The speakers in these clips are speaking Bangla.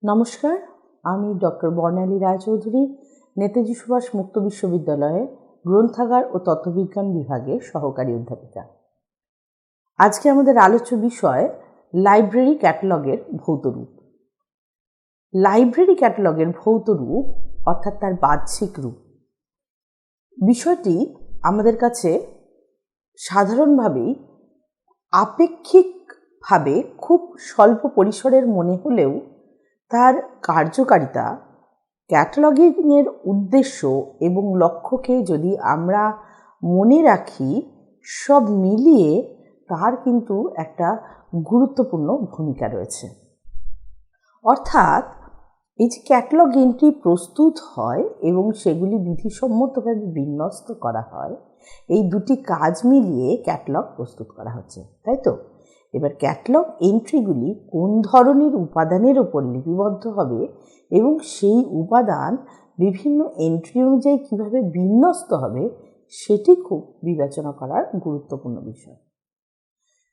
নমস্কার, আমি ডক্টর বর্ণালী রায়চৌধুরী, নেতাজি সুভাষ মুক্ত বিশ্ববিদ্যালয়ের গ্রন্থাগার ও তত্ত্ববিজ্ঞান বিভাগের সহকারী অধ্যাপিকা। আজকে আমাদের আলোচ্য বিষয় লাইব্রেরি ক্যাটালগের ভৌত রূপ। লাইব্রেরি ক্যাটালগের ভৌত রূপ অর্থাৎ তার বাহ্যিক রূপ বিষয়টি আমাদের কাছে সাধারণভাবেই আপেক্ষিকভাবে খুব স্বল্প পরিসরের মনে হলেও তার কার্যকারিতা, ক্যাটালগিংয়ের উদ্দেশ্য এবং লক্ষ্যকে যদি আমরা মনে রাখি, সব মিলিয়ে তার কিন্তু একটা গুরুত্বপূর্ণ ভূমিকা রয়েছে। অর্থাৎ এই যে ক্যাটালগ এন্ট্রি প্রস্তুত হয় এবং সেগুলি বিধিসম্মতভাবে বিন্যস্ত করা হয়, এই দুটি কাজ মিলিয়ে ক্যাটালগ প্রস্তুত করা হচ্ছে, তাই তো? এবার ক্যাটালগ এন্ট্রিগুলি কোন ধরনের উপাদানের উপর লিপিবদ্ধ হবে এবং সেই উপাদান বিভিন্ন এন্ট্রি অনুযায়ী কীভাবে বিন্যস্ত হবে, সেটি খুব বিবেচনা করার গুরুত্বপূর্ণ বিষয়।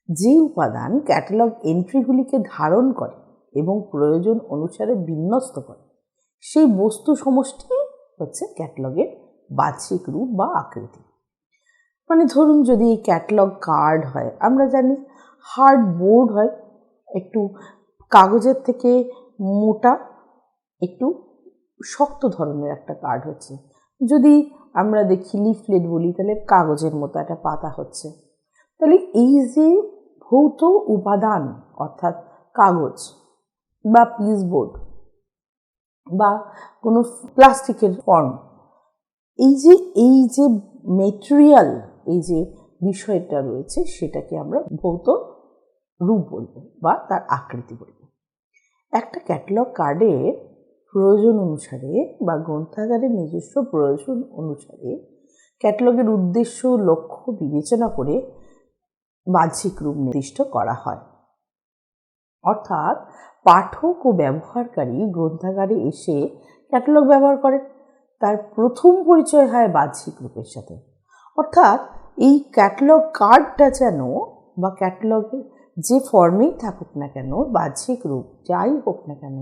যে উপাদান ক্যাটালগ এন্ট্রিগুলিকে ধারণ করে এবং প্রয়োজন অনুসারে বিন্যস্ত করে, সেই বস্তু সমষ্টি হচ্ছে ক্যাটালগের বাহ্যিক রূপ বা আকৃতি। মানে ধরুন, যদি এই ক্যাটালগ কার্ড হয়, আমরা জানি হার্ড বোর্ড হয়, একটু কাগজের থেকে মোটা, একটু শক্ত ধরনের একটা কার্ড হচ্ছে। যদি আমরা দেখি লিফলেট বলি, তাহলে কাগজের মতো একটা পাতা হচ্ছে। তাহলে এই যে ভৌত উপাদান অর্থাৎ কাগজ বা পিসবোর্ড বা কোনো প্লাস্টিকের ফর্ম, এই যে মেটেরিয়াল, এই যে বিষয়টা রয়েছে, সেটাকে আমরা ভৌত রূপ বলবো বা তার আকৃতি বলবো। একটা ক্যাটালগ কার্ডের প্রয়োজন অনুসারে বা গ্রন্থাগারের নিজস্ব প্রয়োজন অনুসারে ক্যাটালগের উদ্দেশ্য লক্ষ্য বিবেচনা করে বাহ্যিক রূপ নির্দিষ্ট করা হয়। অর্থাৎ পাঠক ও ব্যবহারকারী গ্রন্থাগারে এসে ক্যাটালগ ব্যবহার করে, তার প্রথম পরিচয় হয় বাহ্যিক রূপের সাথে। অর্থাৎ এই ক্যাটালগ কার্ডটা যেন বা ক্যাটালগের যে ফর্মেই থাকুক না কেন, বাহ্যিক রূপ যাই হোক না কেন,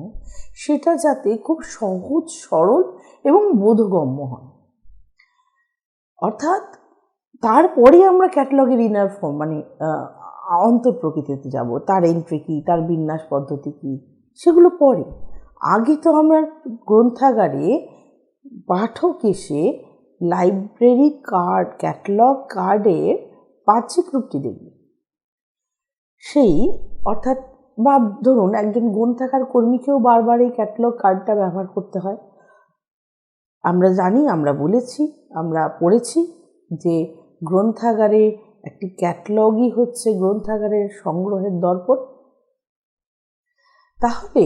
সেটা যাতে খুব সহজ, সরল এবং বোধগম্য হয়। অর্থাৎ তারপরে আমরা ক্যাটালগের ইনার ফর্ম মানে অন্তর প্রকৃতিতে যাব, তার এন্ট্রি কী, তার বিন্যাস পদ্ধতি কী, সেগুলো পরে। আগে তো আমরা গ্রন্থাগারে পাঠক এসে লাইব্রেরি কার্ড, ক্যাটালগ কার্ডের বাহ্যিক রূপটি দেখবে। সেই অর্থাৎ বা ধরুন একজন গ্রন্থাগার কর্মীকেও বারবার এই ক্যাটালগ কার্ডটা ব্যবহার করতে হয়। আমরা জানি, আমরা বলেছি, আমরা পড়েছি যে গ্রন্থাগারে একটি ক্যাটালগই হচ্ছে গ্রন্থাগারের সংগ্রহের দর্পণ। তাহলে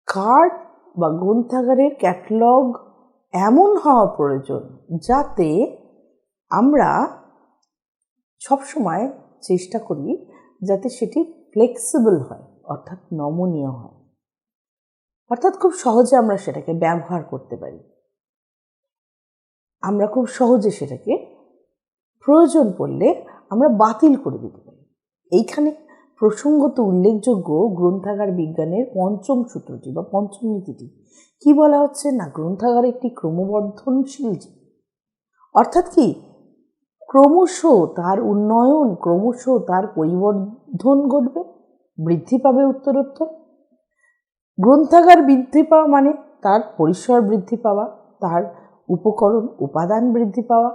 কার্ড বা গ্রন্থাগারের ক্যাটালগ এমন হওয়া প্রয়োজন যাতে আমরা সবসময় চেষ্টা করি যাতে সেটি ফ্লেক্সিবল হয়, অর্থাৎ নমনীয় হয়, অর্থাৎ খুব সহজে আমরা সেটাকে ব্যবহার করতে পারি, আমরা খুব সহজে সেটাকে প্রয়োজন পড়লে আমরা বাতিল করে দিতে পারি। এইখানে প্রসঙ্গত উল্লেখযোগ্য গ্রন্থাগার বিজ্ঞানের পঞ্চম সূত্রটি বা পঞ্চম নীতিটি কি বলা হচ্ছে না, গ্রন্থাগার একটি ক্রমবর্ধনশীল জীব। অর্থাৎ কি, ক্রমশ তার উন্নয়ন, ক্রমশ তার পরিবর্ধন ঘটবে, বৃদ্ধি পাবে উত্তরোত্তর। গ্রন্থাগার বৃদ্ধি পাওয়া মানে তার পরিসর বৃদ্ধি পাওয়া, তার উপকরণ উপাদান বৃদ্ধি পাওয়া,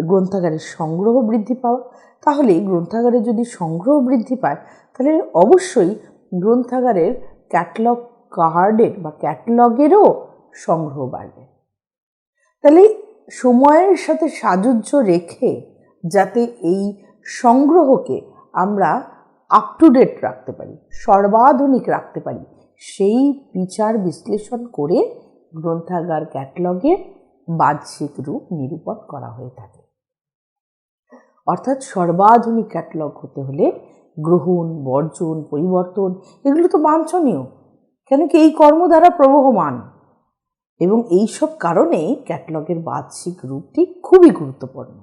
গ্রন্থাগারের সংগ্রহ বৃদ্ধি পাওয়া। তাহলে গ্রন্থাগারে যদি সংগ্রহ বৃদ্ধি পায়, তাহলে অবশ্যই গ্রন্থাগারের ক্যাটালগ কার্ডের বা ক্যাটালগেরও সংগ্রহ বাড়বে। তাহলে সময়ের সাথে সাযুজ্য রেখে যাতে এই সংগ্রহকে আমরা আপ টু ডেট রাখতে পারি, সর্বাধুনিক রাখতে পারি, সেই বিচার বিশ্লেষণ করে গ্রন্থাগার ক্যাটালগের বাহ্যিক রূপ নিরূপণ করা হয়ে থাকে। অর্থাৎ সর্বাধুনিক ক্যাটালগ হতে হলে গ্রহণ, বর্জন, পরিবর্তন এগুলো তো বাঞ্ছনীয়, কেন কি এই কর্ম দ্বারা প্রবহমান, এবং এইসব কারণেই ক্যাটালগের বাহ্যিক রূপটি খুবই গুরুত্বপূর্ণ।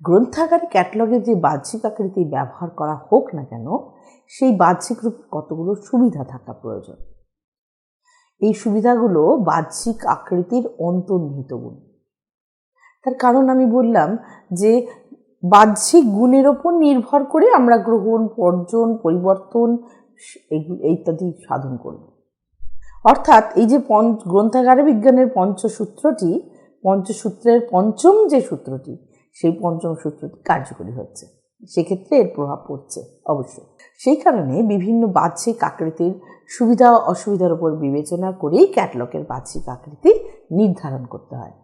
গ্রন্থাগারে ক্যাটালগে যে বাহ্যিক আকৃতি ব্যবহার করা হোক না কেন, সেই বাহ্যিক রূপে কতগুলো সুবিধা থাকা প্রয়োজন। এই সুবিধাগুলো বাহ্যিক আকৃতির অন্তর্নিহিত গুণ। তার কারণ আমি বললাম যে বাহ্যিক গুণের ওপর নির্ভর করে আমরা গ্রহণ, বর্জন, পরিবর্তন ইত্যাদি সাধন করব। অর্থাৎ এই যে গ্রন্থাগারে বিজ্ঞানের পঞ্চসূত্রের পঞ্চম যে সূত্রটি, সেই পঞ্চম সূত্রটি কার্যকরী হচ্ছে, সেক্ষেত্রে এর প্রভাব পড়ছে অবশ্যই। সেই কারণে বিভিন্ন বাহ্যিক আকৃতির সুবিধা অসুবিধার উপর বিবেচনা করেই ক্যাটালগের বাহ্যিক আকৃতি নির্ধারণ করতে হয়।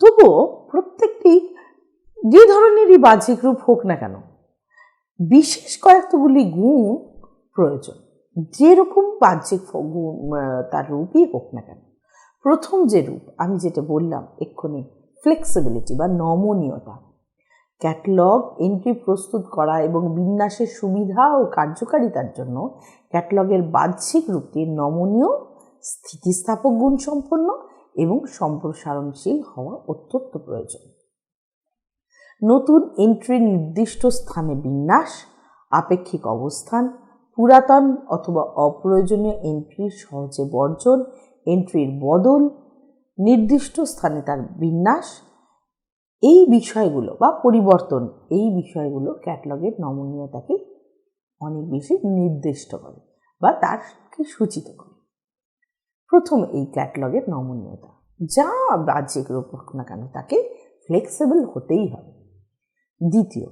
তবুও প্রত্যেকটি যে ধরনেরই বাহ্যিক রূপ হোক না কেন, বিশেষ কয়েকগুলি গুণ প্রয়োজন, যেরকম বাহ্যিক গুণ তার রূপই হোক না কেন। প্রথম যে রূপ আমি যেটা বললাম এক্ষুনি, ফ্লেক্সিবিলিটি বা নমনীয়তা। ক্যাটালগ এন্ট্রি প্রস্তুত করা এবং বিন্যাসের সুবিধা ও কার্যকারিতার জন্য ক্যাটালগের বাহ্যিক রূপটি নমনীয়, স্থিতিস্থাপক গুণ সম্পন্ন এবং সম্প্রসারণশীল হওয়া অত্যন্ত প্রয়োজন। নতুন এন্ট্রির নির্দিষ্ট স্থানে বিন্যাস, আপেক্ষিক অবস্থান, পুরাতন অথবা অপ্রয়োজনীয় এন্ট্রির সহজে বর্জন, এন্ট্রির বদল, নির্দিষ্ট স্থানে তার বিন্যাস, এই বিষয়গুলো বা পরিবর্তন, এই বিষয়গুলো ক্যাটালগের নমনীয়তাকে অনেক বেশি নির্দিষ্ট করে বা তারকে সূচিত করে। প্রথম এই ক্যাটালগের নমনীয়তা, যা বাহ্যিক রূপ হোক না কেন তাকে ফ্লেক্সিবল হতেই হবে। দ্বিতীয়,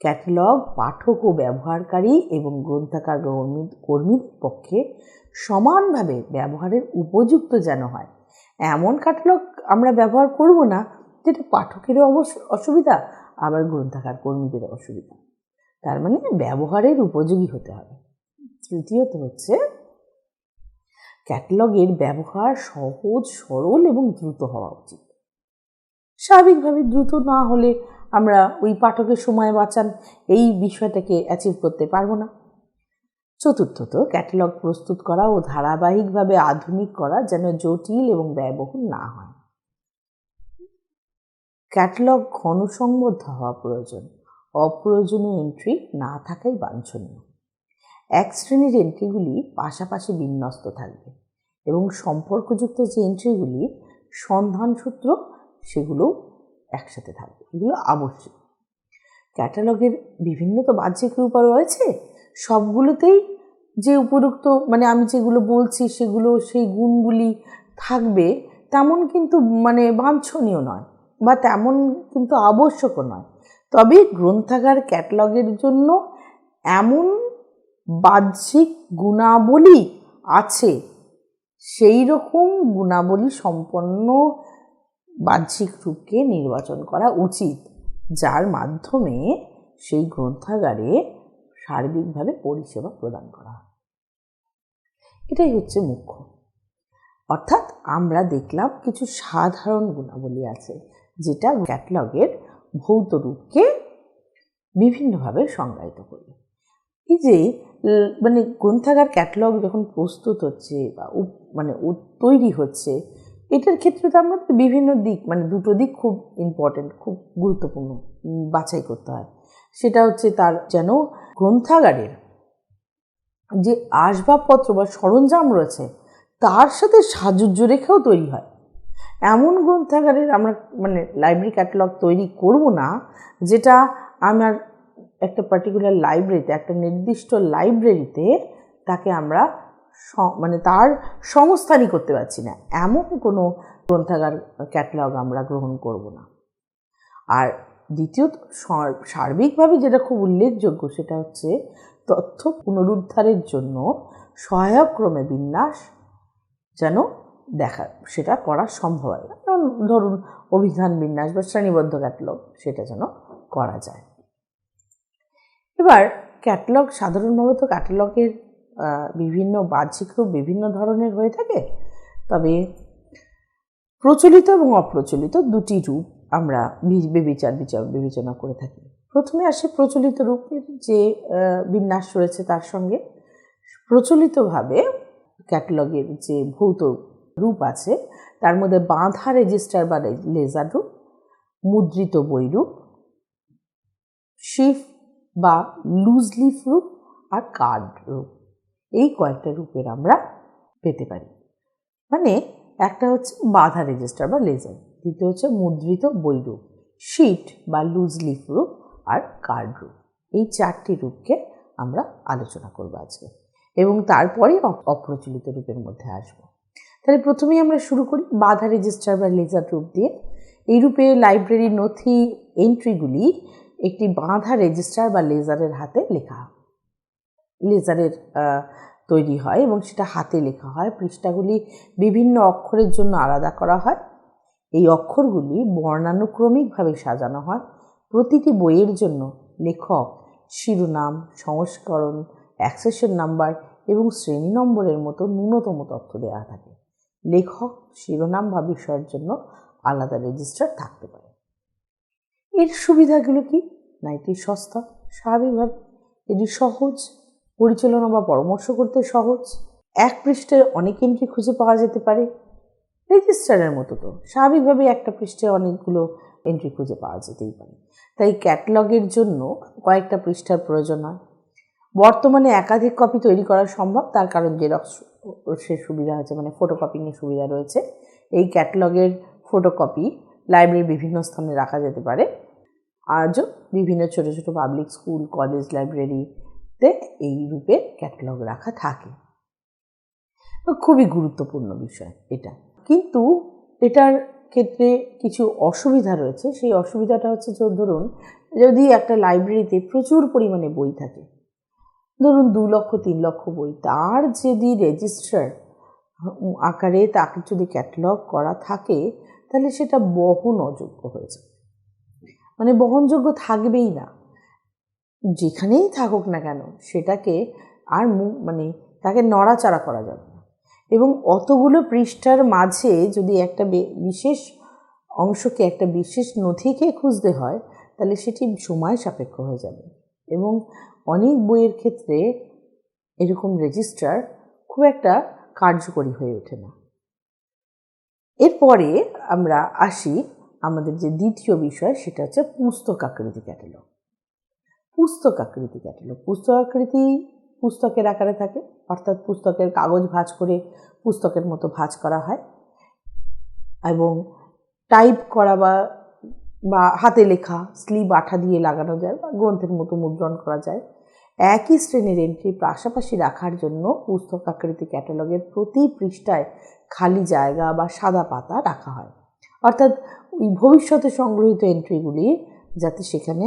ক্যাটালগ পাঠক ও ব্যবহারকারী এবং গ্রন্থাগার কর্মীদের পক্ষে সমানভাবে ব্যবহারের উপযুক্ত যেন হয়। এমন ক্যাটালগ আমরা ব্যবহার করব না যেটা পাঠকেরও অসুবিধা, আবার গ্রন্থাগার কর্মীদেরও অসুবিধা। তার মানে ব্যবহারের উপযোগী হতে হবে। তৃতীয়ত হচ্ছে, ক্যাটালগের ব্যবহার সহজ, সরল এবং দ্রুত হওয়া উচিত। স্বাভাবিকভাবে দ্রুত না হলে আমরা ওই পাঠকের সময় বাঁচান এই বিষয়টাকে অ্যাচিভ করতে পারবো না। চতুর্থত, ক্যাটালগ প্রস্তুত করা ও ধারাবাহিকভাবে আধুনিক করা যেন জটিল এবং ব্যয়বহুল না হয়। ক্যাটালগ ঘনসংবদ্ধ হওয়া প্রয়োজন, অপ্রয়োজনীয় এন্ট্রি না থাকাই বাঞ্ছনীয়। এক শ্রেণীর এন্ট্রিগুলি পাশাপাশি বিন্যস্ত থাকবে এবং সম্পর্কযুক্ত যে এন্ট্রিগুলি সন্ধান সূত্র, সেগুলো একসাথে থাকবে, এগুলো আবশ্যক। ক্যাটালগের বিভিন্ন তো বাহ্যিক রূপ রয়েছে, সবগুলোতেই যে উপযুক্ত আমি যেগুলো বলছি সেগুলো সেই গুণগুলি থাকবে তেমন কিন্তু বাঞ্ছনীয় নয় বা তেমন কিন্তু আবশ্যকও নয়। তবে গ্রন্থাগার ক্যাটালগের জন্য এমন বাহ্যিক গুণাবলী আছে, সেই রকম গুণাবলী সম্পন্ন বাহ্যিক রূপকে নির্বাচন করা উচিত, যার মাধ্যমে সেই গ্রন্থাগারে সার্বিকভাবে পরিষেবা প্রদান করা হয়। এটাই হচ্ছে মুখ্য। অর্থাৎ আমরা দেখলাম কিছু সাধারণ গুণাবলী আছে যেটা ক্যাটালগের ভৌত রূপকে বিভিন্নভাবে সংজ্ঞায়িত করবে। এই যে গ্রন্থাগার ক্যাটালগ যখন প্রস্তুত হচ্ছে বা তৈরি হচ্ছে, এটার ক্ষেত্রে তো আমরা বিভিন্ন দিক দুটো দিক খুব ইম্পর্টেন্ট, খুব গুরুত্বপূর্ণ বাছাই করতে হয়। সেটা হচ্ছে তার যেন গ্রন্থাগারের যে আসবাবপত্র বা সরঞ্জাম রয়েছে তার সাথে সাযুজ্য রেখেও তৈরি হয়। এমন গ্রন্থাগারের আমরা লাইব্রেরি ক্যাটালগ তৈরি করব না যেটা আমার একটা পার্টিকুলার লাইব্রেরিতে, একটা নির্দিষ্ট লাইব্রেরিতে তাকে আমরা তার সংস্থানই করতে পারছি না, এমন কোনো গ্রন্থাগার ক্যাটালগ আমরা গ্রহণ করব না। আর দ্বিতীয়ত, সার্বিকভাবে যেটা খুব উল্লেখযোগ্য সেটা হচ্ছে তথ্য পুনরুদ্ধারের জন্য সহায়ক ক্রমে বিন্যাস যেন সেটা করা সম্ভব হয়। ধরুন অভিধান বিন্যাস বা শ্রেণীবদ্ধ ক্যাটালগ, সেটা যেন করা যায়। এবার ক্যাটালগ, সাধারণভাবে তো ক্যাটালগের বিভিন্ন বাহ্যিক রূপ বিভিন্ন ধরনের হয়ে থাকে, তবে প্রচলিত এবং অপ্রচলিত দুটি রূপ আমরা বিবেচনা করে থাকি। প্রথমে আসে প্রচলিত রূপের যে বিন্যাস রয়েছে তার সঙ্গে। প্রচলিতভাবে ক্যাটালগের যে ভৌত রূপ আছে তার মধ্যে বাঁধা রেজিস্টার বা লেজার রূপ, মুদ্রিত বই রূপ, শিফ বা লুজ লিফ রূপ আর কার্ড রূপ, এই কয়েকটা রূপের আমরা পেতে পারি। মানে একটা হচ্ছে বাঁধা রেজিস্টার বা লেজার, দ্বিতীয় হচ্ছে মুদ্রিত বই রূপ, শিট বা লুজ লিফ রূপ আর কার্ড রূপ। এই চারটি রূপকে আমরা আলোচনা করব আজকে, এবং তারপরে অপ্রচলিত রূপের মধ্যে আসব। তাহলে প্রথমেই আমরা শুরু করি বাঁধা রেজিস্টার বা লেজার রূপ দিয়ে। এই রূপে লাইব্রেরির নথি এন্ট্রিগুলি একটি বাঁধা রেজিস্টার বা লেজারের হাতে লেখা লেজারের তৈরি হয় এবং সেটা হাতে লেখা হয়। পৃষ্ঠাগুলি বিভিন্ন অক্ষরের জন্য আলাদা করা হয়। এই অক্ষরগুলি বর্ণানুক্রমিকভাবে সাজানো হয়। প্রতিটি বইয়ের জন্য লেখক, শিরোনাম, সংস্করণ, অ্যাক্সেশন নাম্বার এবং শ্রেণী নম্বরের মতো ন্যূনতম তথ্য দেওয়া থাকে। লেখক, শিরোনাম বা বিষয়ের জন্য আলাদা রেজিস্টার থাকতে পারে। এর সুবিধাগুলো কি? না, এটি সস্তা, স্বাভাবিকভাবে এটি সহজ, পরিচালনা বা পরামর্শ করতে সহজ, এক পৃষ্ঠায় অনেক এন্ট্রি খুঁজে পাওয়া যেতে পারে। রেজিস্টারের মতো তো স্বাভাবিকভাবে একটা পৃষ্ঠায় অনেকগুলো এন্ট্রি খুঁজে পাওয়া যেতেই পারে। তাই ক্যাটালগের জন্য কয়েকটা পৃষ্ঠার প্রয়োজন হয়। বর্তমানে একাধিক কপি তৈরি করা সম্ভব, তার কারণ জেরক্সের সুবিধা আছে, মানে ফটোকপিংয়ের সুবিধা রয়েছে। এই ক্যাটালগের ফটোকপি লাইব্রেরির বিভিন্ন স্থানে রাখা যেতে পারে। আজও বিভিন্ন ছোট ছোট পাবলিক স্কুল, কলেজ, লাইব্রেরিতে এই রূপে ক্যাটালগ রাখা থাকে। খুবই গুরুত্বপূর্ণ বিষয় এটা। কিন্তু এটার ক্ষেত্রে কিছু অসুবিধা রয়েছে। সেই অসুবিধাটা হচ্ছে যে, ধরুন যদি একটা লাইব্রেরিতে প্রচুর পরিমাণে বই থাকে, ধরুন 2 লক্ষ 3 লক্ষ বই, তার যদি রেজিস্টার আকারে তাকে যদি ক্যাটালগ করা থাকে, তাহলে সেটা বহন অযোগ্য হয়ে যাবে। মানে বহনযোগ্য থাকবেই না, যেখানেই থাকুক না কেন সেটাকে আর তাকে নড়াচড়া করা যাবে না। এবং অতগুলো পৃষ্ঠার মাঝে যদি একটা বিশেষ অংশকে, একটা বিশেষ নথিকে খুঁজতে হয়, তাহলে সেটি সময় সাপেক্ষ হয়ে যাবে। এবং অনেক বইয়ের ক্ষেত্রে এরকম রেজিস্টার খুব একটা কার্যকরী হয়ে ওঠে না। এরপরে আমরা আসি আমাদের যে দ্বিতীয় বিষয়, সেটা হচ্ছে পুস্তকাকৃতি ক্যাটালগ। পুস্তকাকৃতি ক্যাটালগ, পুস্তকাকৃতি পুস্তকের আকারে থাকে, অর্থাৎ পুস্তকের কাগজ ভাঁজ করে পুস্তকের মতো ভাঁজ করা হয় এবং টাইপ করা বা হাতে লেখা স্লিপ আঠা দিয়ে লাগানো যায় বা গ্রন্থের মতো মুদ্রণ করা যায়। একই শ্রেণীর এন্ট্রি পাশাপাশি রাখার জন্য পুস্তকাকৃতি ক্যাটালগের প্রতি পৃষ্ঠায় খালি জায়গা বা সাদা পাতা রাখা হয়, অর্থাৎ ওই ভবিষ্যতে সংগৃহীত এন্ট্রিগুলি যাতে সেখানে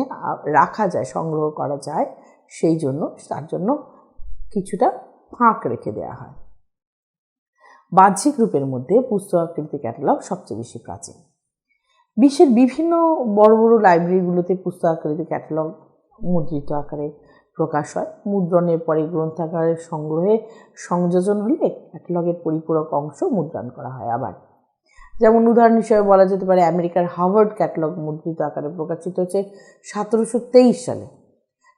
রাখা যায়, সংগ্রহ করা যায়, সেই জন্য তার জন্য কিছুটা ফাঁক রেখে দেওয়া হয়। বাহ্যিক রূপের মধ্যে পুস্তকাকৃতি ক্যাটালগ সবচেয়ে বেশি প্রাচীন। বিশ্বের বিভিন্ন বড় বড় লাইব্রেরিগুলোতে পুস্তকাকৃতি ক্যাটালগ মুদ্রিত আকারে প্রকাশ হয়। মুদ্রণের পরে গ্রন্থাগারের সংগ্রহে সংযোজন হলে ক্যাটালগের পরিপূরক অংশ মুদ্রণ করা হয়। আবার যেমন উদাহরণ হিসেবে বলা যেতে পারে, আমেরিকার হার্ভার্ড ক্যাটালগ মুদ্রিত আকারে প্রকাশিত হচ্ছে 1723 সালে।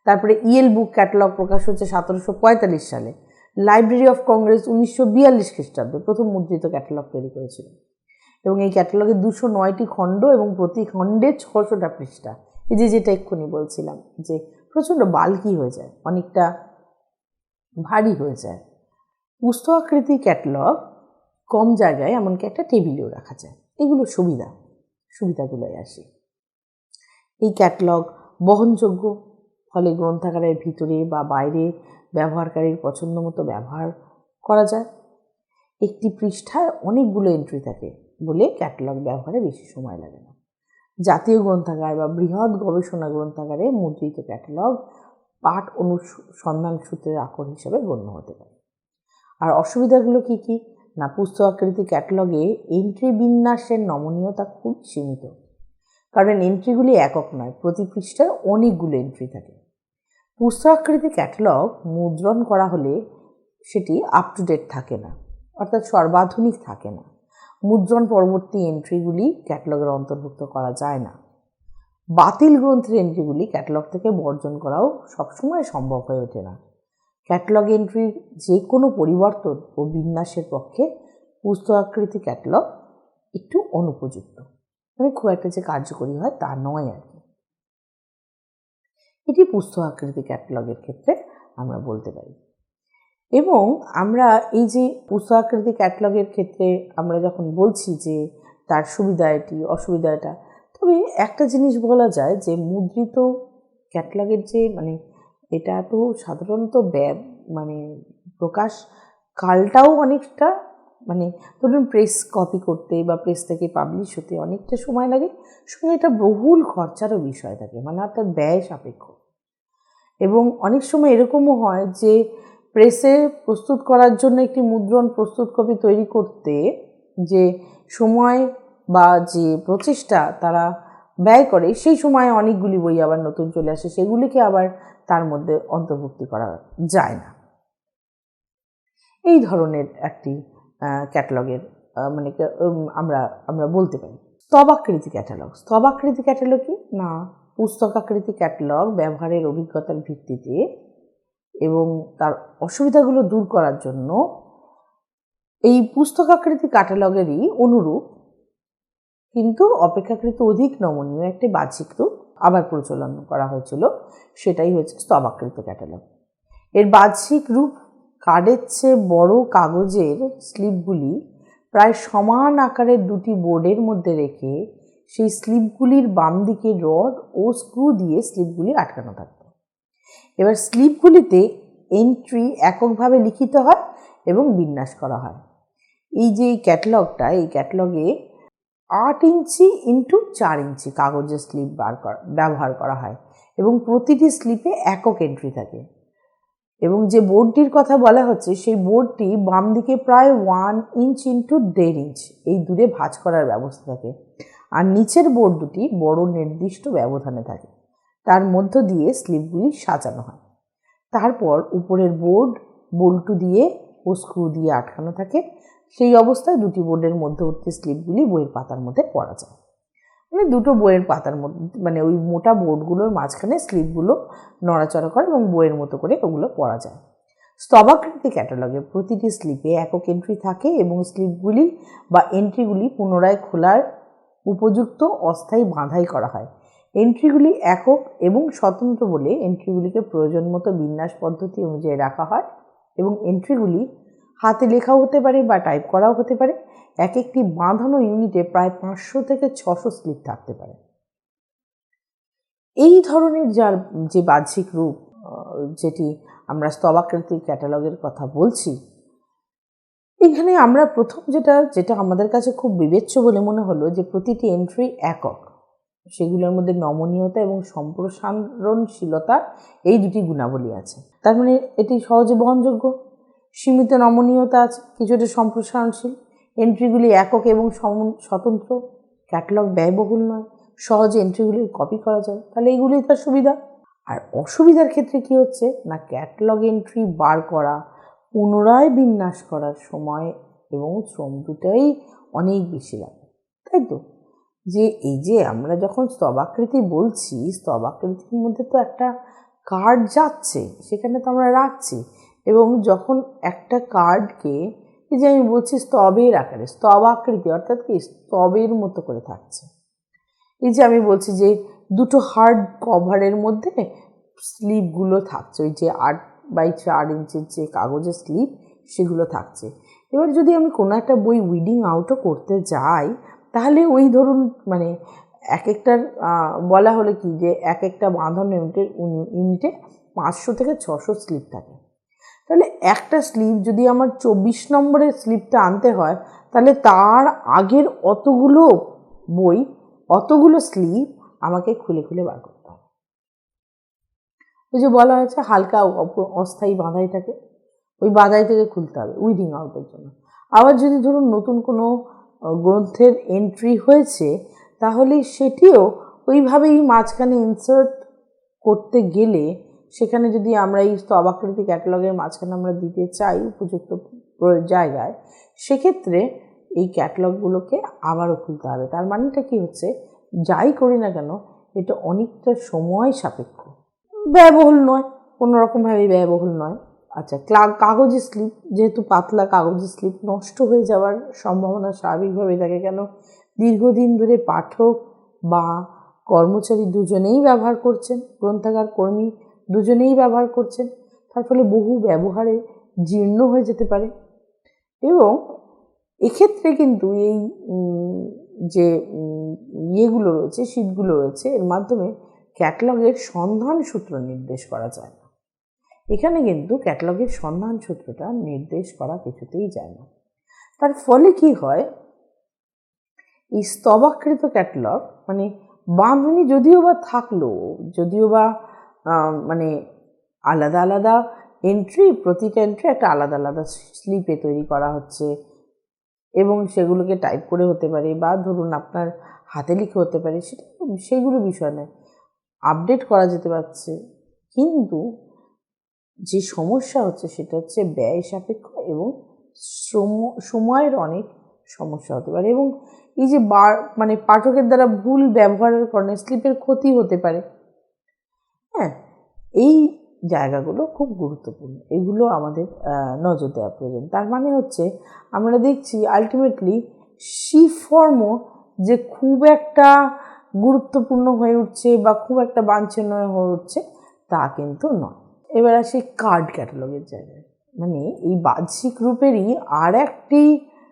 তারপরে ইয়েল বুক ক্যাটালগ প্রকাশ হচ্ছে 1745 সালে। লাইব্রেরি অফ কংগ্রেস 1942 খ্রিস্টাব্দে প্রথম মুদ্রিত ক্যাটালগ তৈরি করেছিল। এবং এই ক্যাটালগে 209টি খণ্ড এবং প্রতি খণ্ডে 600টা পৃষ্ঠা। এই যেটা এক্ষুনি বলছিলাম যে প্রচণ্ড বাল্কি হয়ে যায়, অনেকটা ভারী হয়ে যায়। পুস্তকাকৃতি ক্যাটালগ কম জায়গায় এমনকি একটা টেবিলেও রাখা যায়। এগুলো সুবিধাগুলোই আসে। এই ক্যাটালগ বহনযোগ্য, ফলে গ্রন্থাগারের ভিতরে বা বাইরে ব্যবহারকারীর পছন্দ মতো ব্যবহার করা যায়। একটি পৃষ্ঠায় অনেকগুলো এন্ট্রি থাকে বলে ক্যাটালগ ব্যবহারে বেশি সময় লাগে না। জাতীয় গ্রন্থাগার বা বৃহৎ গবেষণা গ্রন্থাগারে মুদ্রিত ক্যাটালগ পাঠ অনুসন্ধান সূত্রের আকর হিসেবে গণ্য হতে পারে। আর অসুবিধাগুলো কি কি? না, পুস্তকাকৃতি ক্যাটালগে এন্ট্রি বিন্যাসের নমনীয়তা খুব সীমিত, কারণ এন্ট্রিগুলি একক নয়, প্রতি পৃষ্ঠায় অনেকগুলো এন্ট্রি থাকে। পুস্তকাকৃতি ক্যাটালগ মুদ্রণ করা হলে সেটি আপ টু ডেট থাকে না, অর্থাৎ সর্বাধুনিক থাকে না। মুদ্রণ পরবর্তী এন্ট্রিগুলি ক্যাটালগের অন্তর্ভুক্ত করা যায় না। বাতিল গ্রন্থের এন্ট্রিগুলি ক্যাটালগ থেকে বর্জন করাও সবসময় সম্ভব হয়ে ওঠে না। ক্যাটালগ এন্ট্রির যে কোনো পরিবর্তন ও বিন্যাসের পক্ষে পুস্তকাকৃতি ক্যাটালগ একটু অনুপযুক্ত, মানে খুব একটা যে কার্যকরী হয় তা নয় আর কি। এটি পুস্তকাকৃতি ক্যাটালগের ক্ষেত্রে আমরা বলতে পারি। এবং আমরা এই যে পুস্তকাকৃতি ক্যাটালগের ক্ষেত্রে আমরা যখন বলছি যে তার সুবিধা এটি, অসুবিধা এটা, তবে একটা জিনিস বলা যায় যে মুদ্রিত ক্যাটালগের যে মানে এটা তো সাধারণত মানে প্রকাশ কালটাও অনেকটা, মানে ধরুন প্রেস কপি করতে বা প্রেস থেকে পাবলিশ হতে অনেকটা সময় লাগে, সঙ্গে এটা বহুল খরচারও বিষয় থাকে, মানে অর্থাৎ ব্যয় সাপেক্ষ। এবং অনেক সময় এরকমও হয় যে প্রেসে প্রস্তুত করার জন্য একটি মুদ্রণ প্রস্তুত কপি তৈরি করতে যে সময় বা যে প্রচেষ্টা তারা ব্যয় করে, সেই সময় অনেকগুলি বই আবার নতুন চলে আসে, সেগুলিকে আবার তার মধ্যে অন্তর্ভুক্তি করা যায় না। এই ধরনের একটি ক্যাটালগের মানে আমরা বলতে পারি। স্তবাকৃতি ক্যাটালগ। স্তবাকৃতি ক্যাটালগ কি না, পুস্তকাকৃতি ক্যাটালগ ব্যবহারের অভিজ্ঞতার ভিত্তিতে এবং তার অসুবিধাগুলো দূর করার জন্য এই পুস্তকাকৃতি ক্যাটালগেরই অনুরূপ কিন্তু অপেক্ষাকৃত অধিক নমনীয় একটি বাহ্যিক রূপ আবার প্রচলন করা হয়েছিল, সেটাই হচ্ছে স্তবাকৃত ক্যাটালগ। এর বাহ্যিক রূপ কার্ডের চেয়ে বড় কাগজের স্লিপগুলি প্রায় সমান আকারের দুটি বোর্ডের মধ্যে রেখে সেই স্লিপগুলির বাম দিকে রড ও স্ক্রু দিয়ে স্লিপগুলি আটকানো থাকত। এবার স্লিপগুলিতে এন্ট্রি এককভাবে লিখিত হয় এবং বিন্যাস করা হয়। এই যে ক্যাটালগটা, এই ক্যাটালগে 8 ইঞ্চি ইন্টু 4 ইঞ্চি কাগজের স্লিপ ব্যবহার করা হয় এবং প্রতিটি স্লিপে একক এন্ট্রি থাকে। এবং যে বোর্ডটির কথা বলা হচ্ছে সেই বোর্ডটি বাম দিকে প্রায় 1 ইঞ্চ ইন্টু 1.5 ইঞ্চ এই দূরে ভাঁজ করার ব্যবস্থা থাকে, আর নিচের বোর্ড দুটি বড় নির্দিষ্ট ব্যবধানে থাকে, তার মধ্য দিয়ে স্লিপগুলি সাজানো হয়। তারপর উপরের বোর্ড বল্টু দিয়ে ও স্ক্রু দিয়ে আটকানো থাকে। সেই অবস্থায় দুটি বোর্ডের মধ্যবর্তী স্লিপগুলি বইয়ের পাতার মধ্যে পড়া যায়, মানে দুটো বইয়ের পাতার মধ্যে, মানে ওই মোটা বোর্ডগুলোর মাঝখানে স্লিপগুলো নড়াচড়া করে এবং বইয়ের মতো করে ওগুলো পড়া যায়। স্তবাকৃতি ক্যাটালগে প্রতিটি স্লিপে একক এন্ট্রি থাকে এবং স্লিপগুলি বা এন্ট্রিগুলি পুনরায় খোলার উপযুক্ত অস্থায়ী বাঁধাই করা হয়। এন্ট্রিগুলি একক এবং স্বতন্ত্র বলে এন্ট্রিগুলিকে প্রয়োজন মতো বিন্যাস পদ্ধতি অনুযায়ী রাখা হয় এবং এন্ট্রিগুলি হাতে লেখাও হতে পারে বা টাইপ করাও হতে পারে। এক একটি বাঁধানো ইউনিটে প্রায় 500 থেকে 600 স্লিপ থাকতে পারে। এই ধরনের যার যে বাহ্যিক রূপ, যেটি আমরা স্তবাকৃতি ক্যাটালগের কথা বলছি, এখানে আমরা প্রথম যেটা আমাদের কাছে খুব বিবেচ্য বলে মনে হলো যে প্রতিটি এন্ট্রি একক, সেগুলোর মধ্যে নমনীয়তা এবং সম্প্রসারণশীলতা এই দুটি গুণাবলী আছে। তার মানে এটি সহজে বহনযোগ্য, সীমিত নমনীয়তা আছে, কিছুটা সম্প্রসারণশীল, এন্ট্রিগুলি একক এবং স্বতন্ত্র, ক্যাটালগ ব্যয়বহুল নয়, সহজে এন্ট্রিগুলির কপি করা যায়। তাহলে এইগুলি তার সুবিধা। আর অসুবিধার ক্ষেত্রে কি হচ্ছে না, ক্যাটালগ এন্ট্রি বার করা, পুনরায় বিন্যাস করার সময় এবং শ্রম দুটাই অনেক বেশি লাগে, তাই তো? যে এই যে আমরা যখন স্তবাকৃতি বলছি, স্তবাকৃতির মধ্যে তো একটা কার্ড যাচ্ছে, সেখানে তো আমরা রাখছি, এবং যখন একটা কার্ডকে এই যে আমি বলছি স্তবের আকারে, স্তবাকৃতি অর্থাৎ কি স্তবের মতো করে থাকছে, এই যে আমি বলছি যে দুটো হার্ড কভারের মধ্যে স্লিপগুলো থাকছে, ওই যে 8x4 ইঞ্চির যে কাগজের স্লিপ সেগুলো থাকছে। এবার যদি আমি কোনো একটা বই উইডিং আউটও করতে যাই, তাহলে ওই ধরুন মানে এক একটার বলা হলো কি যে এক একটা বাঁধানো ইউনিটে 500 থেকে 600 স্লিপ থাকে। তাহলে একটা স্লিপ যদি আমার 24 নম্বরের স্লিপটা আনতে হয়, তাহলে তার আগের অতগুলো বই, অতগুলো স্লিপ আমাকে খুলে খুলে বার করতে হবে। ওই যে বলা হয়েছে হালকা অস্থায়ী বাঁধাই থাকে, ওই বাঁধাই থেকে খুলতে হবে উইডিং আউটের জন্য। আবার যদি ধরুন নতুন কোনো গ্রন্থের এন্ট্রি হয়েছে, তাহলে সেটিও ওইভাবেই মাঝখানে ইনসার্ট করতে গেলে সেখানে যদি আমরা এই স্তবাকৃতি ক্যাটালগের মাঝখানে আমরা দিতে চাই উপযুক্ত জায়গায়, সেক্ষেত্রে এই ক্যাটালগুলোকে আবারও খুলতে হবে। তার মানেটা কি হচ্ছে, যাই করি না কেন এটা অনেকটা সময় সাপেক্ষ, ব্যয়বহুল নয়, কোনো রকমভাবে ব্যয়বহুল নয়। আচ্ছা, কাগজের স্লিপ, যেহেতু পাতলা কাগজের স্লিপ নষ্ট হয়ে যাওয়ার সম্ভাবনা স্বাভাবিকভাবে থাকে, কেন দীর্ঘদিন ধরে পাঠক বা কর্মচারী দুজনেই ব্যবহার করছেন, গ্রন্থাগার কর্মী দুজনেই ব্যবহার করছেন, তার ফলে বহু ব্যবহারে জীর্ণ হয়ে যেতে পারে। এবং এক্ষেত্রে কিন্তু এই যে ইয়েগুলো রয়েছে, শীটগুলো রয়েছে, এর মাধ্যমে ক্যাটালগের সন্ধান সূত্র নির্দেশ করা যায় না। এখানে কিন্তু ক্যাটালগের সন্ধান সূত্রটা নির্দেশ করা কিছুতেই যায় না। তার ফলে কি হয়, এই স্তবাকৃত ক্যাটালগ মানে বাঁধনি যদিও বা থাকলো, যদিও বা মানে আলাদা আলাদা এন্ট্রি, প্রতিটা এন্ট্রি একটা আলাদা আলাদা স্লিপে তৈরি করা হচ্ছে এবং সেগুলোকে টাইপ করে হতে পারে বা ধরুন আপনার হাতে লিখে হতে পারে, সেগুলো বিষয় নয়, আপডেট করা যেতে পারছে। কিন্তু যে সমস্যা হচ্ছে সেটা হচ্ছে ব্যয় সাপেক্ষ এবং সময়ের অনেক সমস্যা হতে পারে, এবং এই যে মানে পাঠকের দ্বারা ভুল ব্যবহারের কারণে স্লিপের ক্ষতি হতে পারে। হ্যাঁ, এই জায়গাগুলো খুব গুরুত্বপূর্ণ, এগুলো আমাদের নজর দেওয়া প্রয়োজন। তার মানে হচ্ছে আমরা দেখছি আলটিমেটলি সি ফর্মও যে খুব একটা গুরুত্বপূর্ণ হয়ে উঠছে বা খুব একটা বাঞ্ছনীয় হয়ে উঠছে তা কিন্তু নয়। এবার আসি কার্ড ক্যাটালগের জায়গায়, মানে এই বাহ্যিক রূপেরই আর একটি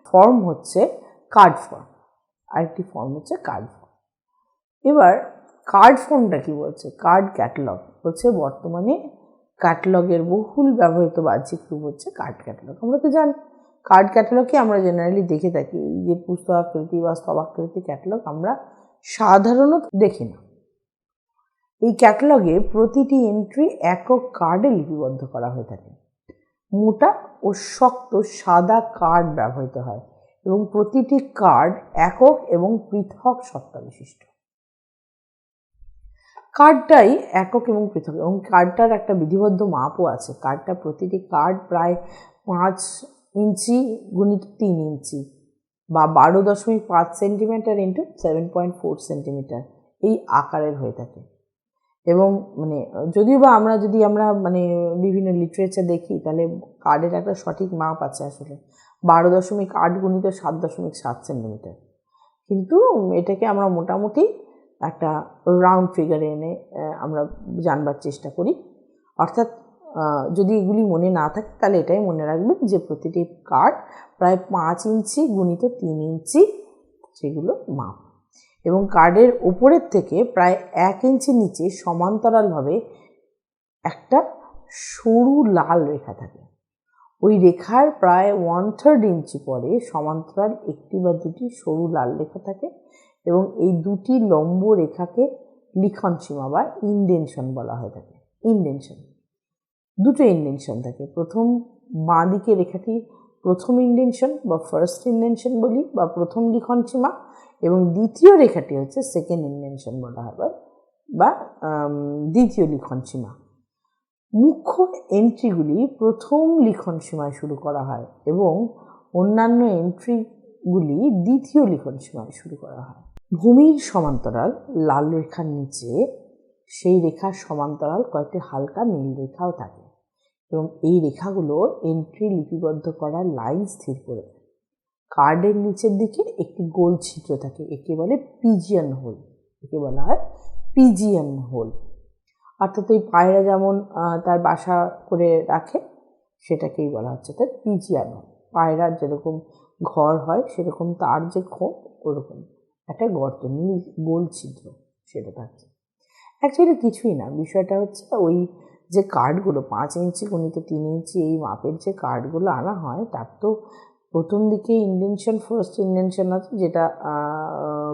ফর্ম হচ্ছে কার্ড ফর্ম, আরেকটি ফর্ম হচ্ছে কার্ড ফর্ম। এবার কার্ড ফর্মটা কি বলছে, কার্ড ক্যাটালগ হচ্ছে বর্তমানে ক্যাটালগের বহুল ব্যবহৃত বাহ্যিক রূপ হচ্ছে কার্ড ক্যাটালগ। আমরা তো জানি কার্ড ক্যাটালগকে আমরা জেনারেলি দেখে থাকি, এই যে পুস্তকাকৃতি বা স্তবাকৃতি ক্যাটালগ আমরা সাধারণত দেখি না। এই ক্যাটালগে প্রতিটি এন্ট্রি একক কার্ডে লিপিবদ্ধ করা হয়ে থাকে। মোটা ও শক্ত সাদা কার্ড ব্যবহৃত হয় এবং প্রতিটি কার্ড একক এবং পৃথক সত্তা বিশিষ্ট। কার্ডটাই একক এবং পৃথক, এবং কার্ডটার একটা বিধিবদ্ধ মাপও আছে। কার্ডটা প্রতিটি কার্ড প্রায় 5 ইঞ্চি গুণিত 3 ইঞ্চি বা 12.5 সেন্টিমিটার ইন্টু 7.4 সেন্টিমিটার এই আকারের হয়ে থাকে। এবং মানে যদিও বা আমরা মানে বিভিন্ন লিটারেচার দেখি, তাহলে কার্ডের একটা সঠিক মাপ আছে আসলে 12.8 গুণিত 7.7 সেন্টিমিটার, কিন্তু এটাকে আমরা মোটামুটি একটা রাউন্ড ফিগারে এনে আমরা জানবার চেষ্টা করি। অর্থাৎ যদি এগুলি মনে না থাকে তাহলে এটাই মনে রাখবেন যে প্রতিটি কার্ড প্রায় 5 ইঞ্চি গুণিত 3 ইঞ্চি সেগুলো মাপ, এবং কার্ডের ওপরের থেকে প্রায় 1 ইঞ্চি নিচে সমান্তরালভাবে একটা সরু লাল রেখা থাকে। ওই রেখার প্রায় 1/3 ইঞ্চি পরে সমান্তরাল একটি বা দুটি সরু লাল রেখা থাকে, এবং এই দুটি লম্ব রেখাকে লিখন সীমা বা ইন্ডেনশন বলা হয়ে থাকে। ইন্ডেনশন, দুটো ইন্ডেনশন থাকে। প্রথম বাঁ দিকে রেখাটি প্রথম ইন্ডেনশন বা ফার্স্ট ইন্ডেনশন বলি বা প্রথম লিখন সীমা, এবং দ্বিতীয় রেখাটি হচ্ছে সেকেন্ড ইন্ডেনশন বলা হয় বা দ্বিতীয় লিখন সীমা। মুখ্য এন্ট্রিগুলি প্রথম লিখন সীমায় শুরু করা হয় এবং অন্যান্য এন্ট্রিগুলি দ্বিতীয় লিখন সীমায় শুরু করা হয়। ভূমির সমান্তরাল লাল রেখার নিচে সেই রেখার সমান্তরাল কয়েকটি হালকা নীল রেখাও থাকে, এবং এই রেখাগুলো এন্ট্রি লিপিবদ্ধ করার লাইন স্থির করে দেয়। কার্ডের নিচের দিকে একটি গোল ছিদ্র থাকে, একে বলে পিজিয়ান হোল, একে বলা হয় পিজিয়ান হোল। অর্থাৎ এই পায়রা যেমন তার বাসা করে রাখে সেটাকেই বলা হচ্ছে তার পিজিয়ান হোল। পায়রার যেরকম ঘর হয় সেরকম তার যে খোপ ওরকম একটা গর্ত, নীল গোল ছিদ্র সেটা থাকছে। অ্যাকচুয়ালি কিছুই না, বিষয়টা হচ্ছে ওই যে কার্ডগুলো 5 ইঞ্চি গুণিত 3 ইঞ্চি এই মাপের যে কার্ডগুলো আনা হয় তার তো প্রথম দিকে ইন্ডেনশন, ফার্স্ট ইন্ডেনশন আছে যেটা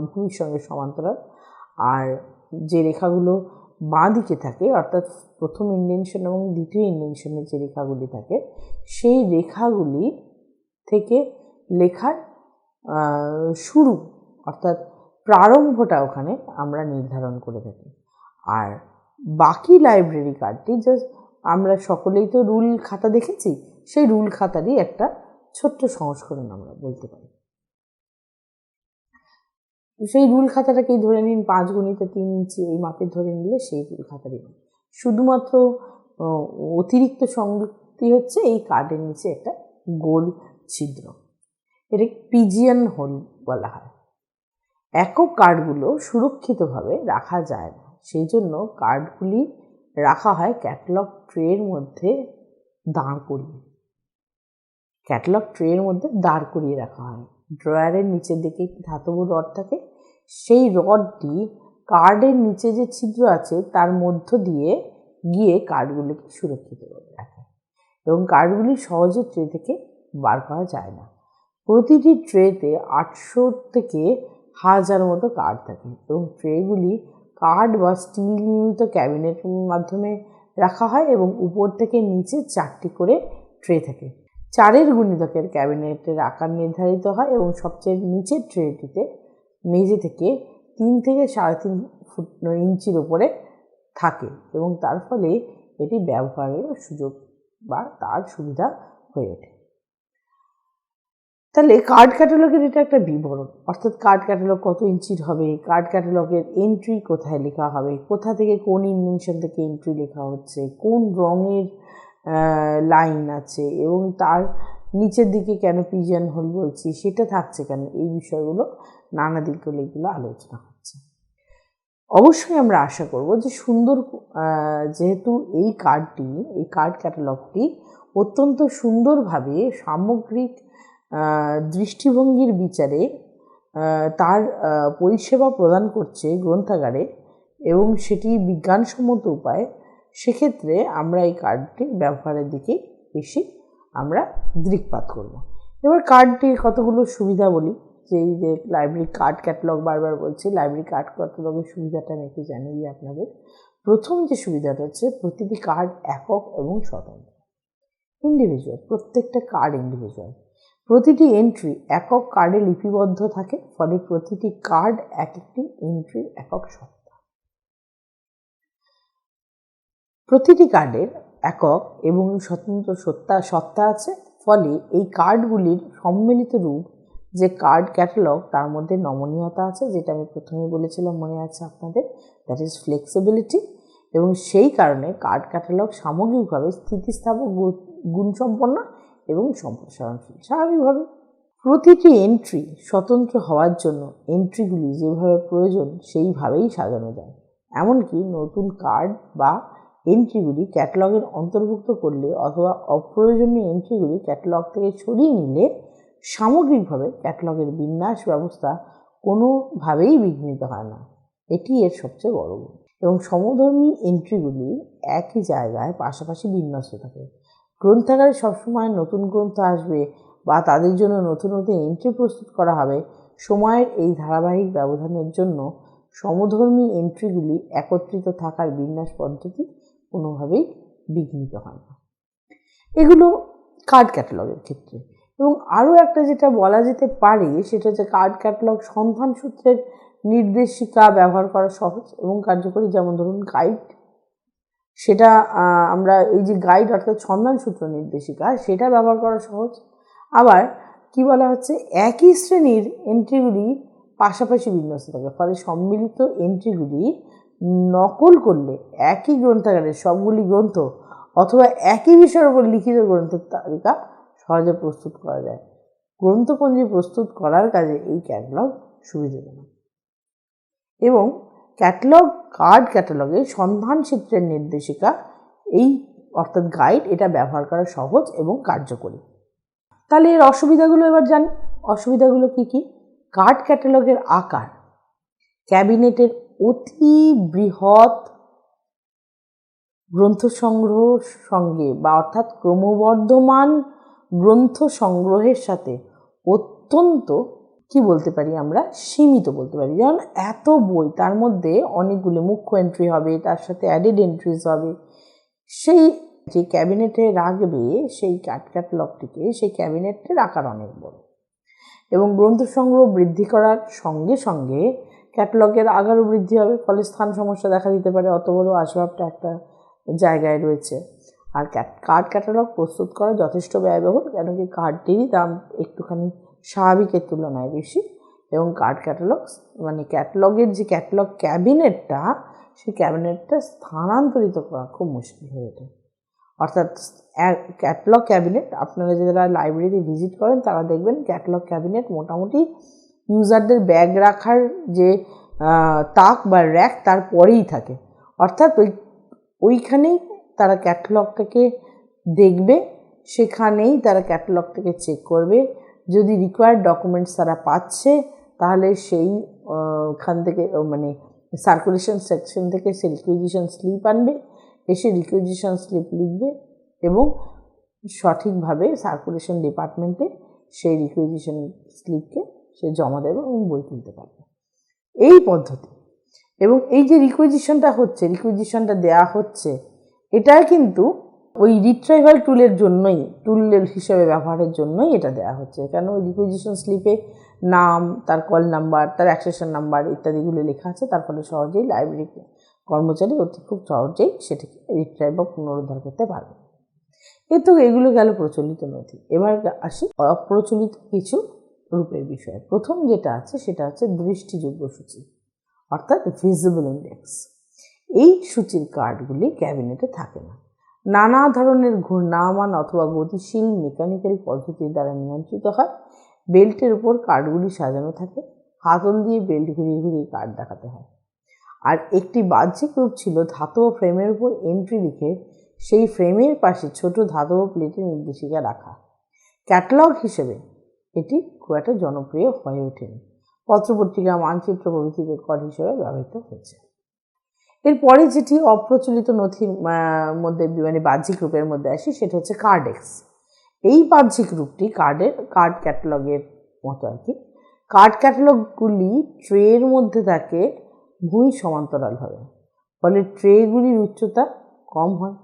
ভূমির সঙ্গে সমান্তরাল, আর যে রেখাগুলো বাঁ দিকে থাকে অর্থাৎ প্রথম ইন্ডেনশন এবং দ্বিতীয় ইন্ডেনশনের যে রেখাগুলি থাকে সেই রেখাগুলি থেকে লেখার শুরু অর্থাৎ প্রারম্ভটা ওখানে আমরা নির্ধারণ করে থাকি। আর বাকি লাইব্রেরি কার্ডটি জাস্ট আমরা সকলেই তো রুল খাতা দেখেছি, সেই রুল খাতারই একটা ছোট্ট সংস্করণ আমরা বলতে পারি। সেই রুল খাতাটাকেই ধরে নিন 5x3 ইঞ্চি এই মাপের ধরে নিলে সেই রুল খাতারই। শুধুমাত্র অতিরিক্ত সংযুক্তি হচ্ছে এই কার্ডের নিচে একটা গোল ছিদ্র, এটা পিজিয়ন হোল বলা হয়। একক কার্ডগুলো সুরক্ষিতভাবে রাখা যায় না, সেই জন্য কার্ডগুলি রাখা হয় ক্যাটালগ ট্রের মধ্যে দাঁড় করিয়ে। ক্যাটালগ ট্রের মধ্যে দাঁড় করিয়ে রাখা হয়। ড্রয়ারের নিচের দিকে একটি ধাতব রড থাকে, সেই রডটি কার্ডের নিচে যে ছিদ্র আছে তার মধ্য দিয়ে গিয়ে কার্ডগুলিকে সুরক্ষিত করে রাখে এবং কার্ডগুলি সহজে ট্রে থেকে বার করা যায় না। প্রতিটি ট্রেতে 800 থেকে 1000 মতো কার্ড থাকে এবং ট্রেগুলি কার্ড বা স্টিল নির্মিত ক্যাবিনেটের মাধ্যমে রাখা হয় এবং উপর থেকে নিচে 4টি করে ট্রে থাকে। 4-এর গুণিতকের ক্যাবিনেটের আকার নির্ধারিত হয় এবং সবচেয়ে নিচের ট্রেটিতে মেঝে থেকে 3 থেকে 3.5 ইঞ্চির ওপরে থাকে এবং তার ফলে এটি ব্যবহারের সুযোগ বা তার সুবিধা হয়ে ওঠে। তাহলে কার্ড ক্যাটালগের এটা একটা বিবরণ, অর্থাৎ কার্ড ক্যাটালগ কত ইঞ্চির হবে, কার্ড ক্যাটালগের এন্ট্রি কোথায় লেখা হবে, কোথা থেকে কোন ইনভেনশন থেকে এন্ট্রি লেখা হচ্ছে, কোন রঙের লাইন আছে এবং তার নিচের দিকে কেন পিজিয়ন হোল বলছি সেটা থাকছে কেন, এই বিষয়গুলো নানা দিকগুলো এগুলো আলোচনা হচ্ছে। অবশ্যই আমরা আশা করব যে সুন্দর, যেহেতু এই কার্ড ক্যাটালগটি অত্যন্ত সুন্দরভাবে সামগ্রিক দৃষ্টিভঙ্গির বিচারে তার পরিষেবা প্রদান করছে গ্রন্থাগারে এবং সেটি বিজ্ঞানসম্মত উপায়, সেক্ষেত্রে আমরা এই কার্ডটি ব্যবহারের দিকে বেশি আমরা দৃকপাত করব। এবার কার্ডটির কতগুলো সুবিধা বলি, যে এই যে লাইব্রেরি কার্ড ক্যাটালগ বারবার বলছি, লাইব্রেরি কার্ড ক্যাটালগের সুবিধাটা আমি একটু জানিয়ে দিই আপনাদের। প্রথম যে সুবিধাটা হচ্ছে প্রতিটি কার্ড একক এবং স্বতন্ত্র, ইন্ডিভিজুয়াল, প্রত্যেকটা কার্ড ইন্ডিভিজুয়াল। প্রতিটি এন্ট্রি একক কার্ডে লিপিবদ্ধ থাকে, ফলে প্রতিটি কার্ড একটি এন্ট্রির একক সত্তা। প্রতিটি কার্ডের একক এবং স্বতন্ত্র সত্তা আছে, ফলে এই কার্ডগুলির সম্মিলিত রূপ যে কার্ড ক্যাটালগ তার মধ্যে নমনীয়তা আছে, যেটা আমি প্রথমেই বলেছিলাম, মনে আছে আপনাদের, দ্যাট ইজ ফ্লেক্সিবিলিটি। এবং সেই কারণে কার্ড ক্যাটালগ সামগ্রিকভাবে স্থিতিস্থাপক গুণসম্পন্ন এবং সম্প্রসারণশীল। স্বাভাবিকভাবে প্রতিটি এন্ট্রি স্বতন্ত্র হওয়ার জন্য এন্ট্রিগুলি যেভাবে প্রয়োজন সেইভাবেই সাজানো যায়। এমনকি নতুন কার্ড বা এন্ট্রিগুলি ক্যাটালগের অন্তর্ভুক্ত করলে অথবা অপ্রয়োজনীয় এন্ট্রিগুলি ক্যাটালগ থেকে সরিয়ে নিলে সামগ্রিকভাবে ক্যাটালগের বিন্যাস ব্যবস্থা কোনোভাবেই বিঘ্নিত হয় না, এটি এর সবচেয়ে বড় গুণ। এবং সমধর্মী এন্ট্রিগুলি একই জায়গায় পাশাপাশি বিন্যস্ত থাকে। গ্রন্থাগারে সবসময় নতুন গ্রন্থ আসবে বা তাদের জন্য নতুন নতুন এন্ট্রি প্রস্তুত করা হবে, সময়ের এই ধারাবাহিক ব্যবধানের জন্য সমধর্মী এন্ট্রিগুলি একত্রিত থাকার বিন্যাস পদ্ধতি কোনোভাবেই বিঘ্নিত হয় না। এগুলো কার্ড ক্যাটালগের ক্ষেত্রে। এবং আরও একটা যেটা বলা যেতে পারে সেটা হচ্ছে কার্ড ক্যাটালগ সন্ধান সূত্রের নির্দেশিকা ব্যবহার করা সহজ এবং কার্যকরী। যেমন ধরুন গাইড, সেটা আমরা এই যে গাইড অর্থাৎ সন্ধান সূত্র নির্দেশিকা, সেটা ব্যবহার করা সহজ। আবার কি বলা হচ্ছে, একই শ্রেণীর এন্ট্রিগুলি পাশাপাশি বিন্যস্ত থাকে, ফলে সম্মিলিত এন্ট্রিগুলি নকল করলে একই গ্রন্থাগারের সবগুলি গ্রন্থ অথবা একই বিষয়ের উপর লিখিত গ্রন্থের তালিকা সহজে প্রস্তুত করা যায়। গ্রন্থপঞ্জি প্রস্তুত করার কাজে এই ক্যাটালগ সুবিধাজনক। এবং ক্যাটালগ কার্ড ক্যাটালগে সন্ধান সূত্রের নির্দেশিকা এই অর্থাৎ গাইড, এটা ব্যবহার করা সহজ এবং কার্যকরী। তাহলে এর অসুবিধাগুলো এবার জানি। অসুবিধাগুলো কি কি? কার্ড ক্যাটালগের আকার ক্যাবিনেটের অতি বৃহৎ গ্রন্থ সংগ্রহ সঙ্গে বা অর্থাৎ ক্রমবর্ধমান গ্রন্থ সংগ্রহের সাথে অত্যন্ত কি বলতে পারি আমরা, সীমিত বলতে পারি। যেমন এত বই, তার মধ্যে অনেকগুলি মুখ্য এন্ট্রি হবে, তার সাথে অ্যাডেড এন্ট্রিজ হবে, সেই যে ক্যাবিনেটে রাখবে সেই কার্ড ক্যাটালগটিকে, সেই ক্যাবিনেটের আকার অনেক বড়। এবং গ্রন্থ সংগ্রহ বৃদ্ধি করার সঙ্গে সঙ্গে ক্যাটালগের আগারও বৃদ্ধি হবে, ফলে স্থান সমস্যা দেখা দিতে পারে। অত বড় আসবাবটা একটা জায়গায় রয়েছে। আর কার্ড ক্যাটালগ প্রস্তুত করা যথেষ্ট ব্যয়বহুল, কেন কি কার্ডটিরই দাম একটুখানি স্বাভাবিকের তুলনায় বেশি, এবং কার্ড ক্যাটালগ মানে ক্যাটালগের যে ক্যাটালগ ক্যাবিনেটটা, সেই ক্যাবিনেটটা স্থানান্তরিত করা খুব মুশকিল হয়ে ওঠে। অর্থাৎ ক্যাটালগ ক্যাবিনেট, আপনারা যারা লাইব্রেরিতে ভিজিট করেন তারা দেখবেন ক্যাটালগ ক্যাবিনেট মোটামুটি ইউজারদের ব্যাগ রাখার যে তাক বা র্যাক তার পরেই থাকে। অর্থাৎ ওইখানেই তারা ক্যাটালগটাকে দেখবে, সেখানেই তারা ক্যাটালগটাকে চেক করবে। যদি রিকোয়ার্ড ডকুমেন্টস তারা পাচ্ছে, তাহলে সেই ওখান থেকে মানে সার্কুলেশন সেকশন থেকে সে রিকুইজিশন স্লিপ আনবে, এসে রিকুইজিশন স্লিপ লিখবে এবং সঠিকভাবে সার্কুলেশন ডিপার্টমেন্টে সেই রিকুইজিশন স্লিপকে সে জমা দেবে এবং বই তুলতে পারবে। এই পদ্ধতি, এবং এই যে রিকুইজিশনটা দেওয়া হচ্ছে, এটা কিন্তু ওই রিট্রাইভাল টুলের জন্যই, টুলের হিসেবে ব্যবহারের জন্যই এটা দেওয়া হচ্ছে। কেন ওই রিকুইজিশন স্লিপে নাম, তার কল নাম্বার, তার অ্যাক্সেশন নাম্বার ইত্যাদিগুলো লেখা আছে, তার ফলে সহজেই লাইব্রেরি কর্মচারী খুব সহজেই সেটাকে রিট্রাইভ বা পুনরুদ্ধার করতে পারবে। তো এগুলো গেল প্রচলিত নথি। এবার আসি অপ্রচলিত কিছু রূপের বিষয়ে। প্রথম যেটা আছে সেটা হচ্ছে দৃষ্টিযোগ্য সূচি, অর্থাৎ ভিজিবল ইন্ডেক্স। এই সূচির কার্ডগুলি ক্যাবিনেটে থাকে না, নানা ধরনের ঘূর্ণায়মান অথবা গতিশীল মেকানিক্যাল পদ্ধতির দ্বারা নিয়ন্ত্রিত হয়। বেল্টের উপর কার্ডগুলি সাজানো থাকে, হাতল দিয়ে বেল্ট ঘুরিয়ে ঘুরিয়ে কার্ড দেখাতে হয়। আর একটি বাহ্যিক রূপ ছিল ধাতব ফ্রেমের উপর এন্ট্রি লিখে সেই ফ্রেমের পাশে ছোট ধাতব প্লেটে নির্দেশিকা রাখা। ক্যাটালগ হিসেবে এটি খুব একটা জনপ্রিয় হয়ে ওঠেনি, পত্রপত্রিকা, মানচিত্র প্রভৃতি রেকর্ড হিসেবে ব্যবহৃত হয়েছে। এরপরে যেটি অপ্রচলিত নথির মধ্যে মানে বাহ্যিক রূপের মধ্যে আসে, সেটা হচ্ছে কার্ডেক্স। এই বাহ্যিক রূপটি কার্ড ক্যাটালগের মতো আর কি। কার্ড ক্যাটালগগুলি ট্রের মধ্যে থাকে ভূমি সমান্তরালভাবে, ফলে ট্রেগুলির উচ্চতা কম হয়।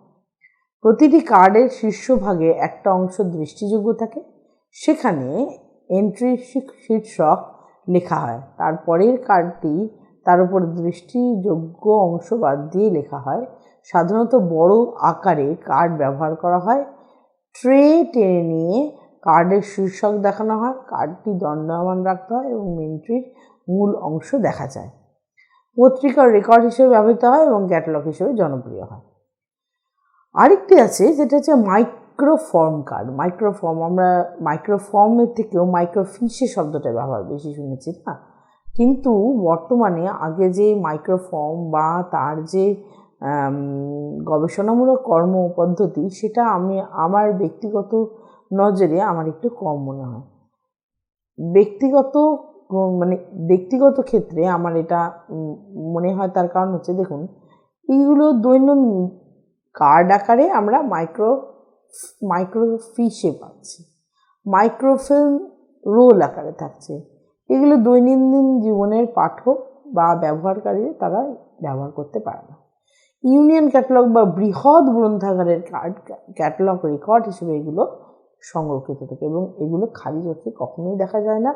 প্রতিটি কার্ডের শীর্ষভাগে একটা অংশ দৃষ্টিযোগ্য থাকে, সেখানে এন্ট্রি শীর্ষক লেখা হয়। তারপরের কার্ডটি তার উপর দৃষ্টিযোগ্য অংশ বাদ দিয়ে লেখা হয়। সাধারণত বড় আকারে কার্ড ব্যবহার করা হয়। ট্রে টেনে নিয়ে কার্ডের শীর্ষক দেখানো হয়, কার্ডটি দণ্ডায়মান রাখতে হয় এবং এন্ট্রির মূল অংশ দেখা যায়। পত্রিকার রেকর্ড হিসেবে ব্যবহৃত হয় এবং ক্যাটালগ হিসেবে জনপ্রিয় হয়। আরেকটি আছে যেটা হচ্ছে মাইক্রোফর্ম কার্ড। আমরা মাইক্রোফর্মের থেকেও মাইক্রোফিশে শব্দটা ব্যবহার বেশি শুনেছি না, কিন্তু বর্তমানে আগে যে মাইক্রোফর্ম বা তার যে গবেষণামূলক কর্মপদ্ধতি, সেটা আমার ব্যক্তিগত নজরে আমার একটু কম মনে হয়। ব্যক্তিগত ক্ষেত্রে আমার এটা মনে হয়, তার কারণ হচ্ছে দেখুন, এইগুলো দৈনন্দিন কার্ড আকারে আমরা মাইক্রোফিশে পাচ্ছি, মাইক্রোফিল্ম রোল আকারে থাকছে। এগুলো দৈনন্দিন জীবনের পাঠক বা ব্যবহারকারী তারা ব্যবহার করতে পারে না। ইউনিয়ন ক্যাটালগ বা বৃহৎ গ্রন্থাগারের ক্যাটালগ রেকর্ড হিসেবে এগুলো সংরক্ষিত থাকে এবং এগুলো খালি চোখে কখনোই দেখা যায় না।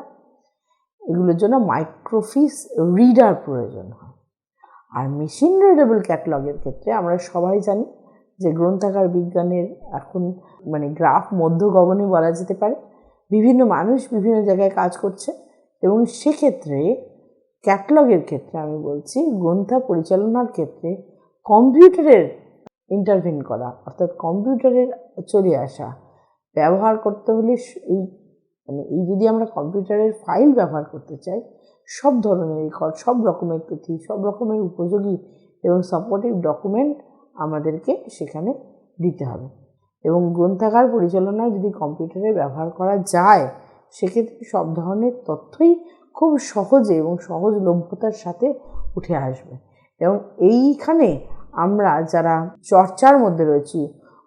এগুলোর জন্য মাইক্রোফিস রিডার প্রয়োজন হয়। আর মেশিন রিডেবল ক্যাটালগের ক্ষেত্রে আমরা সবাই জানি যে গ্রন্থাগার বিজ্ঞানের এখন গ্রাফ মধ্যগগনে বলা যেতে পারে। বিভিন্ন মানুষ বিভিন্ন জায়গায় কাজ করছে এবং সেক্ষেত্রে ক্যাটালগের ক্ষেত্রে আমি বলছি, গ্রন্থা পরিচালনার ক্ষেত্রে কম্পিউটারের ইন্টারভেন করা, অর্থাৎ কম্পিউটারের চলে আসা ব্যবহার করতে হলে এই যদি আমরা কম্পিউটারের ফাইল ব্যবহার করতে চাই, সব ধরনের রেকর্ড, সব রকমের তথ্য, সব রকমের উপযোগী এবং সাপোর্টিভ ডকুমেন্ট আমাদেরকে সেখানে দিতে হবে। এবং গ্রন্থাগার পরিচালনায় যদি কম্পিউটারে ব্যবহার করা যায়, সেক্ষেত্রে সব ধরনের তথ্যই খুব সহজে এবং সহজলভ্যতার সাথে উঠে আসবে। এবং এইখানে আমরা যারা চর্চার মধ্যে রয়েছি,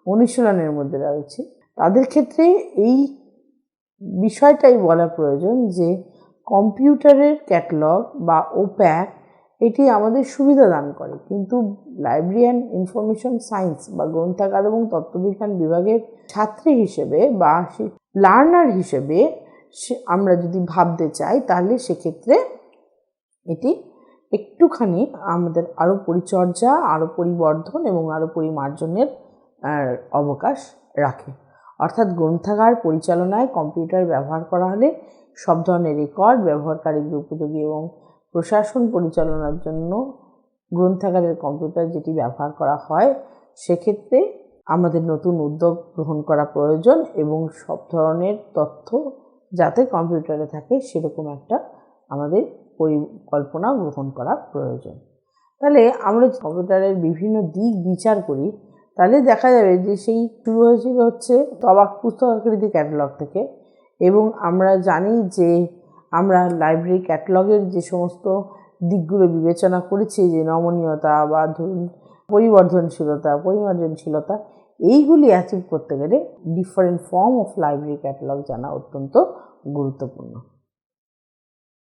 অনুশীলনের মধ্যে রয়েছি, তাদের ক্ষেত্রে এই বিষয়টাই বলা প্রয়োজন যে কম্পিউটারের ক্যাটালগ বা ওপ্যাক এটি আমাদের সুবিধা দান করে, কিন্তু লাইব্রেরিয়ান ইনফরমেশন সায়েন্স বা গ্রন্থাগার এবং তত্ত্ববিজ্ঞান বিভাগের ছাত্রী হিসেবে বা লার্নার হিসেবে আমরা যদি ভাবতে চাই, তাহলে সেক্ষেত্রে এটি একটুখানি আমাদের আরও পরিচর্যা, আরও পরিবর্ধন এবং আরও পরিমার্জনের অবকাশ রাখে। অর্থাৎ গ্রন্থাগার পরিচালনায় কম্পিউটার ব্যবহার করা হলে সব ধরনের রেকর্ড ব্যবহারকারীদের উপযোগী এবং প্রশাসন পরিচালনার জন্য গ্রন্থাগারের কম্পিউটার যেটি ব্যবহার করা হয়, সেক্ষেত্রে আমাদের নতুন উদ্যোগ গ্রহণ করা প্রয়োজন এবং সব ধরনের তথ্য যাতে কম্পিউটারে থাকে সেরকম একটা আমাদের পরিকল্পনা গ্রহণ করা প্রয়োজন। তাহলে আমরা কম্পিউটারের বিভিন্ন দিক বিচার করি, তাহলে দেখা যাবে যে সেই শুরু হয়েছিল হচ্ছে অবাক পুস্তকাকৃতি ক্যাটালগ থেকে, এবং আমরা জানি যে আমরা লাইব্রেরি ক্যাটালগের যে সমস্ত দিকগুলো বিবেচনা করেছি, যে নমনীয়তা বা ধরুন পরিবর্ধনশীলতা, পরিমার্জনশীলতা, এইগুলি অ্যাচিভ করতে গেলে different form of library catalogue জানা অত্যন্ত গুরুত্বপূর্ণ।